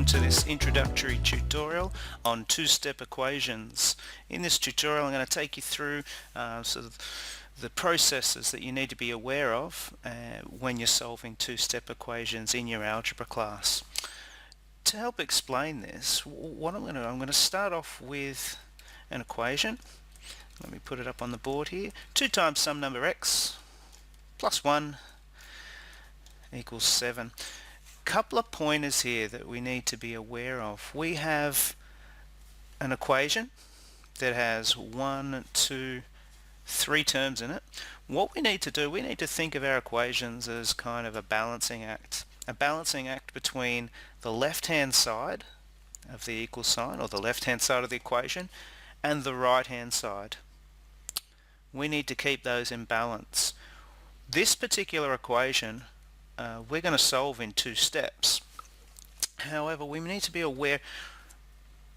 welcome to this introductory tutorial on two-step equations. In this tutorial I'm going to take you through sort of the processes that you need to be aware of when you're solving two-step equations in your algebra class. To help explain this, what I'm going to start off with an equation. Let me put it up on the board here. 2 times some number x plus 1 equals 7. Couple of pointers here that we need to be aware of. We have an equation that has 1, 2, 3 terms in it. What we need to do, we need to think of our equations as kind of a balancing act. A balancing act between the left-hand side of the equal sign, or the left-hand side of the equation, and the right-hand side. We need to keep those in balance. This particular equation we're going to solve in 2 steps. However, we need to be aware,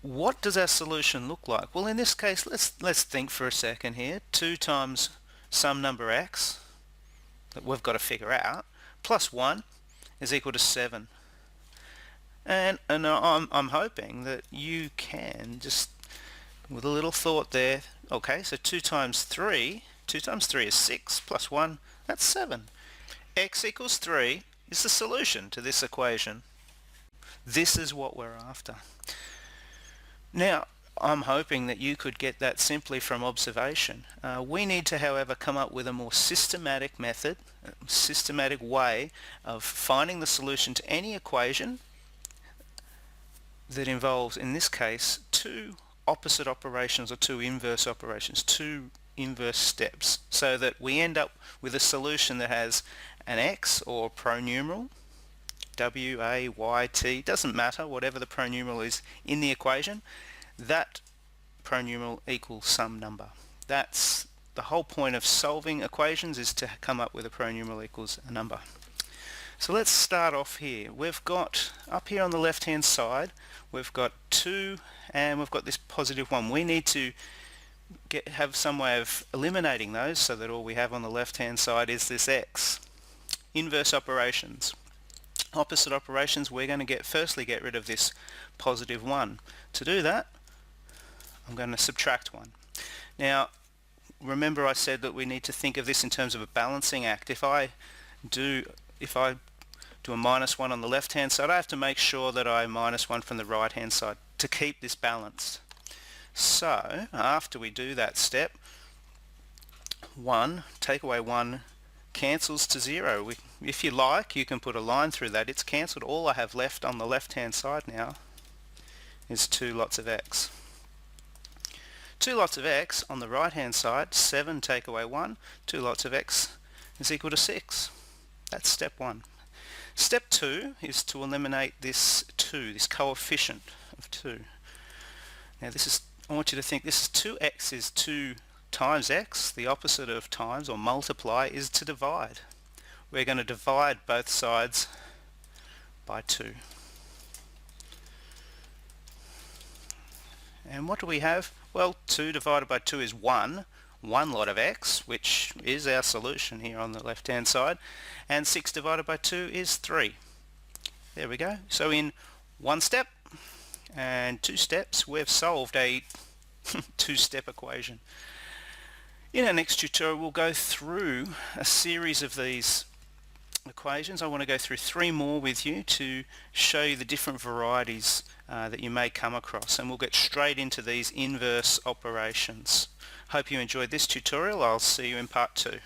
what does our solution look like? Well, in this case, let's think for a second here. 2 times some number x that we've got to figure out plus 1 is equal to 7. And I'm hoping that you can just, with a little thought there, okay, so 2 times 3 is 6 plus 1, that's 7. X equals 3 is the solution to this equation. This is what we're after. Now, I'm hoping that you could get that simply from observation. We need to, however, come up with a more systematic method, a systematic way of finding the solution to any equation that involves, in this case, 2 opposite operations or 2 inverse operations, 2 inverse steps, so that we end up with a solution that has an x or pronumeral, w, a, y, t, doesn't matter, whatever the pronumeral is in the equation, that pronumeral equals some number. That's the whole point of solving equations, is to come up with a pronumeral equals a number. So let's start off here. We've got, up here on the left hand side, we've got 2 and we've got this positive 1. We need to have some way of eliminating those so that all we have on the left hand side is this x. Inverse operations. Opposite operations, we're going to firstly get rid of this positive 1. To do that, I'm going to subtract 1. Now, remember I said that we need to think of this in terms of a balancing act. If I do a minus 1 on the left hand side, I have to make sure that I minus 1 from the right hand side to keep this balanced. So after we do that step, 1, take away 1, cancels to 0. If you like, you can put a line through that. It's cancelled. All I have left on the left hand side now is 2 lots of x. 2 lots of x on the right hand side, 7 take away 1, 2 lots of x is equal to 6. That's step 1. Step 2 is to eliminate this 2, this coefficient of 2. Now I want you to think this is 2x is 2 times x. The opposite of times or multiply is to divide. We're going to divide both sides by 2. And what do we have? Well, 2 divided by 2 is 1 lot of x, which is our solution here on the left hand side, and 6 divided by 2 is 3. There we go. So in 1 step and 2 steps we've solved a 2-step equation. In our next tutorial we'll go through a series of these equations. I want to go through 3 more with you to show you the different varieties that you may come across, and we'll get straight into these inverse operations. Hope you enjoyed this tutorial. I'll see you in part 2.